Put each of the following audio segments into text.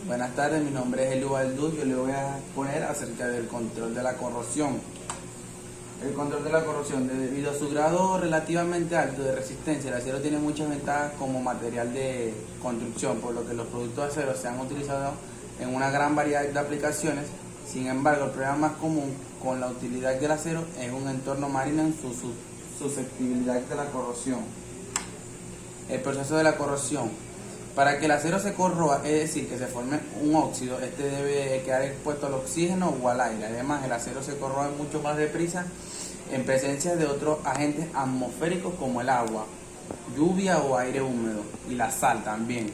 Buenas tardes, mi nombre es Elio Balduz. Yo le voy a exponer acerca del control de la corrosión. El control de la corrosión, debido a su grado relativamente alto de resistencia, el acero tiene muchas ventajas como material de construcción, por lo que los productos de acero se han utilizado en una gran variedad de aplicaciones. Sin embargo, el problema más común con la utilidad del acero es un entorno marino en su susceptibilidad de la corrosión. El proceso de la corrosión. Para que el acero se corroa, es decir, que se forme un óxido, este debe quedar expuesto al oxígeno o al aire. Además, el acero se corroe mucho más deprisa en presencia de otros agentes atmosféricos como el agua, lluvia o aire húmedo, y la sal también.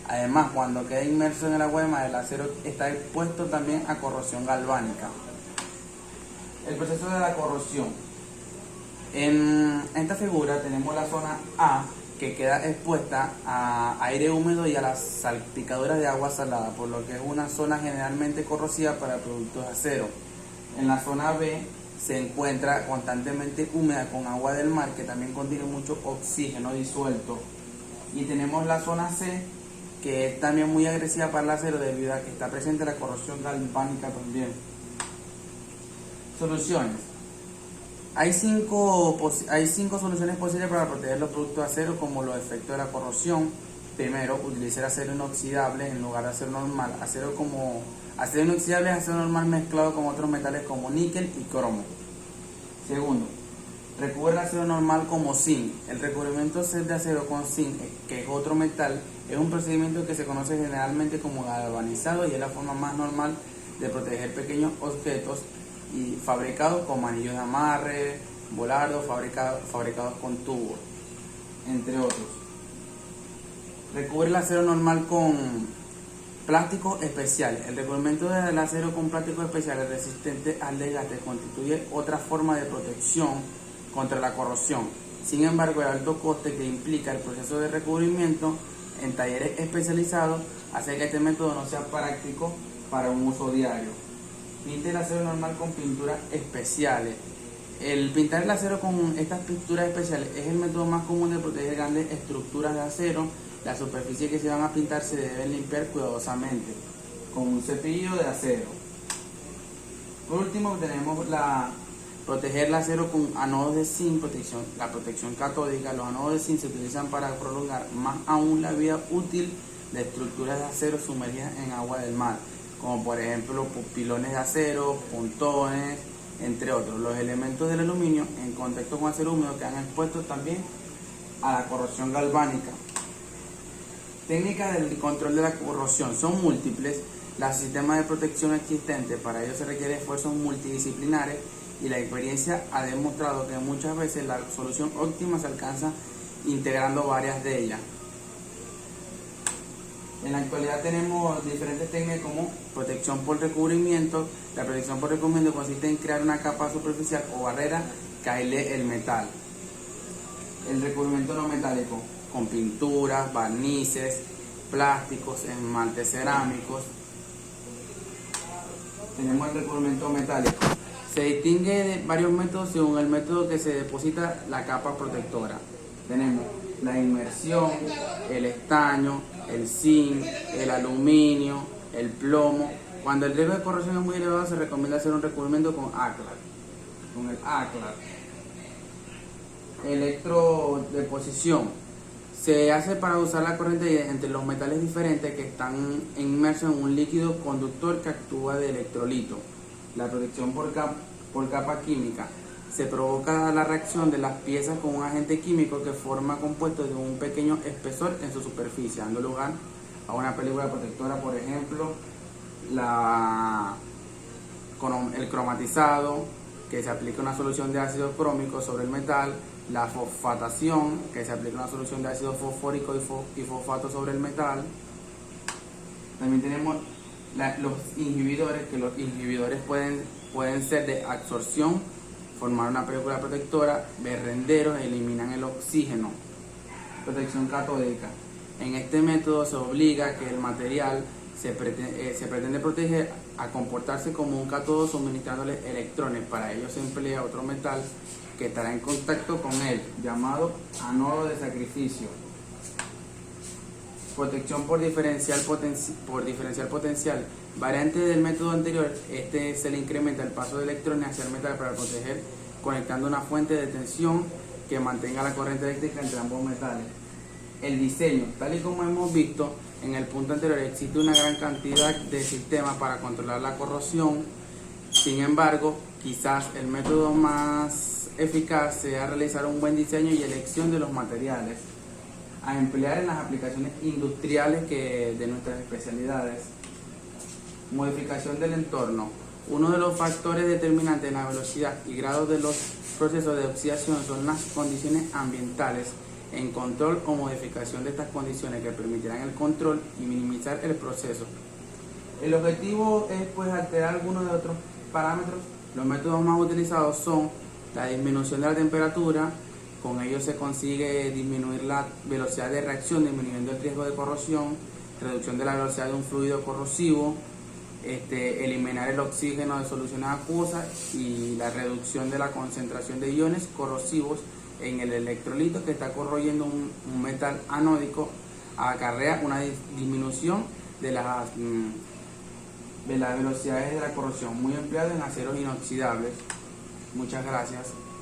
Además, cuando queda inmerso en el agua de mar, el acero está expuesto también a corrosión galvánica. El proceso de la corrosión. En esta figura tenemos la zona A, que queda expuesta a aire húmedo y a las salpicaduras de agua salada, por lo que es una zona generalmente corrosiva para productos de acero. En la zona B se encuentra constantemente húmeda con agua del mar, que también contiene mucho oxígeno disuelto. Y tenemos la zona C, que es también muy agresiva para el acero debido a que está presente la corrosión galvánica también. Soluciones. Hay cinco soluciones posibles para proteger los productos de acero como los efectos de la corrosión. Primero, utilizar acero inoxidable en lugar de acero normal. Acero inoxidable es acero normal mezclado con otros metales como níquel y cromo. Segundo, recubre el acero normal como zinc. El recubrimiento de acero con zinc, que es otro metal, es un procedimiento que se conoce generalmente como galvanizado y es la forma más normal de proteger pequeños objetos y fabricados como anillos de amarre, volardos, fabricados con tubos, entre otros. Recubre el acero normal con plástico especial. El recubrimiento del acero con plástico especial resistente al desgaste constituye otra forma de protección contra la corrosión. Sin embargo, el alto coste que implica el proceso de recubrimiento en talleres especializados hace que este método no sea práctico para un uso diario. Pinte el acero normal con pinturas especiales. El pintar el acero con estas pinturas especiales es el método más común de proteger grandes estructuras de acero. Las superficies que se van a pintar se deben limpiar cuidadosamente con un cepillo de acero. Por último, tenemos proteger el acero con anodos de zinc, la protección catódica. Los anodos de zinc se utilizan para prolongar más aún la vida útil de estructuras de acero sumergidas en agua del mar, como por ejemplo pilones de acero, pontones, entre otros. Los elementos del aluminio en contacto con acero húmedo quedan expuestos también a la corrosión galvánica. Técnicas del control de la corrosión son múltiples. Los sistemas de protección existentes, para ello se requieren esfuerzos multidisciplinares y la experiencia ha demostrado que muchas veces la solución óptima se alcanza integrando varias de ellas. En la actualidad tenemos diferentes técnicas como protección por recubrimiento. La protección por recubrimiento consiste en crear una capa superficial o barrera que aísle el metal. El recubrimiento no metálico, con pinturas, barnices, plásticos, esmaltes cerámicos. Tenemos el recubrimiento metálico. Se distingue de varios métodos según el método que se deposita la capa protectora. Tenemos la inmersión, el estaño, el zinc, el aluminio, el plomo. Cuando el riesgo de corrosión es muy elevado, se recomienda hacer un recubrimiento con el ACLAT. Electrodeposición. Se hace para usar la corriente entre los metales diferentes que están inmersos en un líquido conductor que actúa de electrolito. La protección por capa química. Se provoca la reacción de las piezas con un agente químico que forma compuestos de un pequeño espesor en su superficie, dando lugar a una película protectora, por ejemplo, el cromatizado, que se aplica una solución de ácido crómico sobre el metal, la fosfatación, que se aplica una solución de ácido fosfórico y fosfato sobre el metal. También tenemos los inhibidores, que los inhibidores pueden ser de absorción, formar una película protectora, berrenderos, eliminan el oxígeno. Protección catódica. En este método se obliga a que el material se pretende proteger a comportarse como un cátodo suministrándole electrones. Para ello se emplea otro metal que estará en contacto con él, llamado anodo de sacrificio. Protección por diferencial potencial. Variante del método anterior, se le incrementa el paso de electrones hacia el metal para proteger, conectando una fuente de tensión que mantenga la corriente eléctrica entre ambos metales. El diseño, tal y como hemos visto en el punto anterior, existe una gran cantidad de sistemas para controlar la corrosión. Sin embargo, quizás el método más eficaz sea realizar un buen diseño y elección de los materiales a emplear en las aplicaciones industriales de nuestras especialidades. Modificación del entorno. Uno de los factores determinantes en la velocidad y grado de los procesos de oxidación son las condiciones ambientales. En control o modificación de estas condiciones que permitirán el control y minimizar el proceso. El objetivo es alterar algunos de otros parámetros. Los métodos más utilizados son la disminución de la temperatura. Con ello se consigue disminuir la velocidad de reacción, disminuyendo el riesgo de corrosión, reducción de la velocidad de un fluido corrosivo, eliminar el oxígeno de soluciones acuosas y la reducción de la concentración de iones corrosivos en el electrolito que está corroyendo un metal anódico. Acarrea una disminución de las velocidades de la corrosión, muy empleado en aceros inoxidables. Muchas gracias.